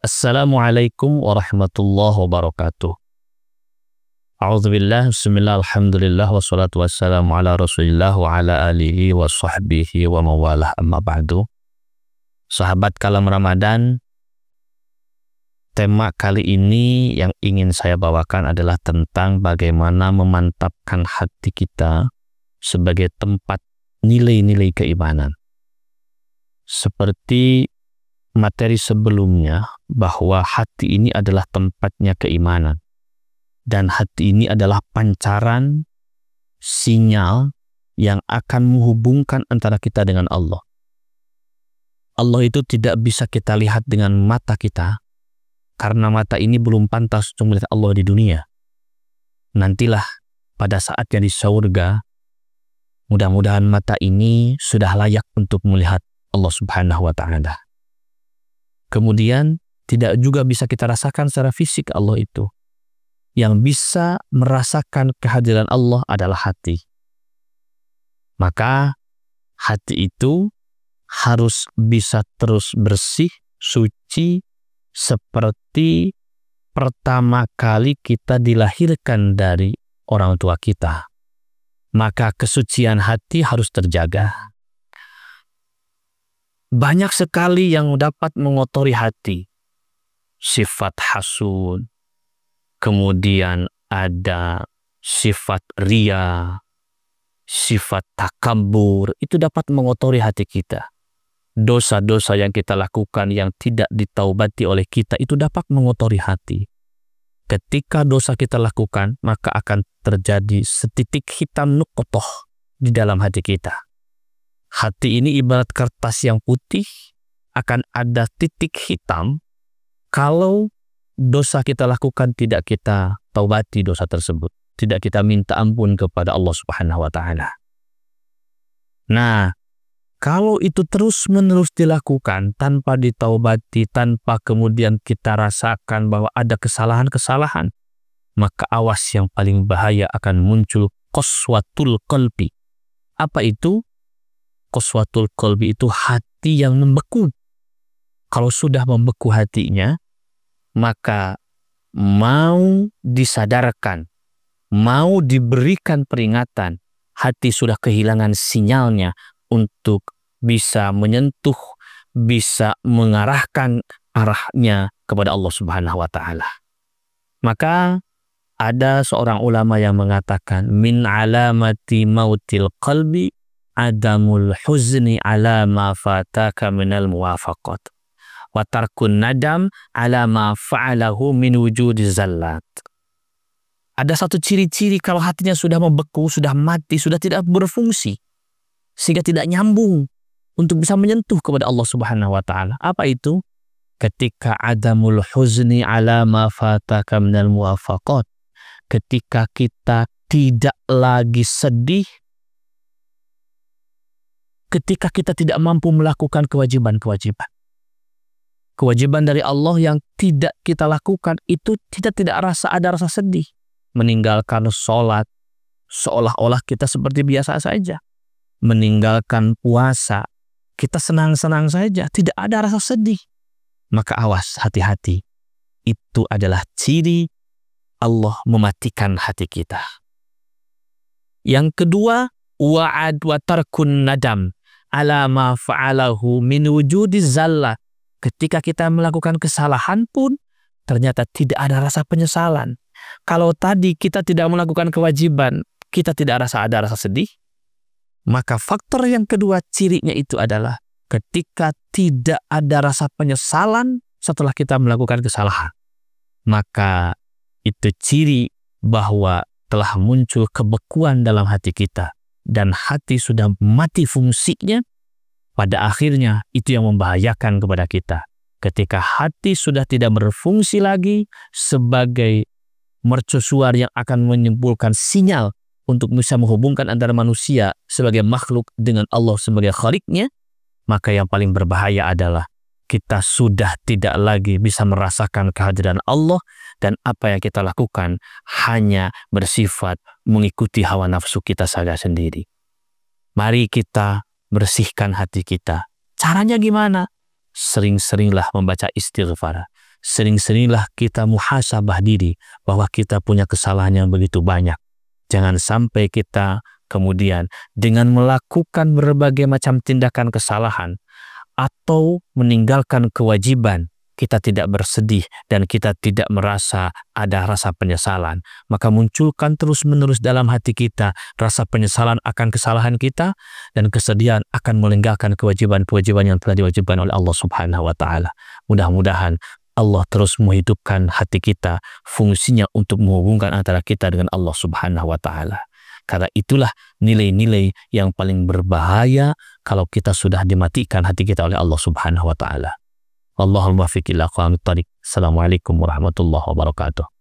Assalamualaikum warahmatullahi wabarakatuh. A'udzubillah, bismillah, alhamdulillah, wassalatu wassalamu ala rasulillah wa ala alihi wa sahbihi wa mawalah, amma ba'du. Sahabat Kalam Ramadan, tema kali ini yang ingin saya bawakan adalah tentang bagaimana memantapkan hati kita sebagai tempat nilai-nilai keimanan. Seperti materi sebelumnya, bahwa hati ini adalah tempatnya keimanan. Dan hati ini adalah pancaran sinyal yang akan menghubungkan antara kita dengan Allah. Allah itu tidak bisa kita lihat dengan mata kita, karena mata ini belum pantas untuk melihat Allah di dunia. Nantilah pada saatnya di surga, mudah-mudahan mata ini sudah layak untuk melihat Allah Subhanahu wa Ta'ala. Kemudian tidak juga bisa kita rasakan secara fisik Allah itu. Yang bisa merasakan kehadiran Allah adalah hati. Maka hati itu harus bisa terus bersih, suci, seperti pertama kali kita dilahirkan dari orang tua kita. Maka kesucian hati harus terjaga. Banyak sekali yang dapat mengotori hati. Sifat hasud, kemudian ada sifat ria, sifat takabur, itu dapat mengotori hati kita. Dosa-dosa yang kita lakukan yang tidak ditaubati oleh kita itu dapat mengotori hati. Ketika dosa kita lakukan, maka akan terjadi setitik hitam nuqtoh di dalam hati kita. Hati ini ibarat kertas yang putih, akan ada titik hitam kalau dosa kita lakukan tidak kita taubati dosa tersebut. Tidak kita minta ampun kepada Allah Subhanahu wa Ta'ala. Nah, kalau itu terus-menerus dilakukan tanpa ditaubati, tanpa kemudian kita rasakan bahwa ada kesalahan-kesalahan, maka awas, yang paling bahaya akan muncul qaswatul qalbi. Apa itu? Qaswatul qalbi itu hati yang membeku. Kalau sudah membeku hatinya, maka mau disadarkan, mau diberikan peringatan, hati sudah kehilangan sinyalnya untuk bisa menyentuh, bisa mengarahkan arahnya kepada Allah Subhanahu wa Ta'ala. Maka ada seorang ulama yang mengatakan, min alamati mautil qalbi adamul huzni ala ma fataka minal muwafaqat wa tarkun nadam ala ma fa'alahu min wujudi zallat. Ada satu ciri-ciri kalau hatinya sudah membeku, sudah mati, sudah tidak berfungsi, sehingga tidak nyambung untuk bisa menyentuh kepada Allah Subhanahu wa Ta'ala. Apa itu? Ketika adamul huzni ala ma fataka minal muwafaqat, ketika kita tidak lagi sedih, ketika kita tidak mampu melakukan kewajiban-kewajiban. Kewajiban dari Allah yang tidak kita lakukan itu kita tidak ada rasa sedih. Meninggalkan sholat, seolah-olah kita seperti biasa saja. Meninggalkan puasa, kita senang-senang saja, tidak ada rasa sedih. Maka awas, hati-hati. Itu adalah ciri Allah mematikan hati kita. Yang kedua, wa'ad wa tarkun nadam ala ma fa'alahu min wujudi zallah. Ketika kita melakukan kesalahan pun ternyata tidak ada rasa penyesalan. Kalau tadi kita tidak melakukan kewajiban, kita tidak ada rasa sedih. Maka faktor yang kedua cirinya itu adalah ketika tidak ada rasa penyesalan setelah kita melakukan kesalahan. Maka itu ciri bahwa telah muncul kebekuan dalam hati kita. Dan hati sudah mati fungsinya, pada akhirnya itu yang membahayakan kepada kita. Ketika hati sudah tidak berfungsi lagi sebagai mercusuar yang akan menyimpulkan sinyal untuk bisa menghubungkan antara manusia sebagai makhluk dengan Allah sebagai khaliknya, maka yang paling berbahaya adalah kita sudah tidak lagi bisa merasakan kehadiran Allah, dan apa yang kita lakukan hanya bersifat mengikuti hawa nafsu kita saja sendiri. Mari kita bersihkan hati kita. Caranya gimana? Sering-seringlah membaca istighfar. sering-seringlah kita muhasabah diri bahwa kita punya kesalahan yang begitu banyak. Jangan sampai kita kemudian dengan melakukan berbagai macam tindakan kesalahan atau meninggalkan kewajiban, kita tidak bersedih dan kita tidak merasa ada rasa penyesalan. Maka munculkan terus-menerus dalam hati kita rasa penyesalan akan kesalahan kita dan kesedihan akan meninggalkan kewajiban-kewajiban yang telah diwajibkan oleh Allah Subhanahu wa Ta'ala. Mudah-mudahan Allah terus menghidupkan hati kita, fungsinya untuk menghubungkan antara kita dengan Allah Subhanahu wa Ta'ala. Karena itulah nilai-nilai yang paling berbahaya kalau kita sudah dimatikan hati kita oleh Allah Subhanahu wa Ta'ala. Allahul muwaffiq ila aqwamit thariq. Assalamualaikum warahmatullahi wabarakatuh.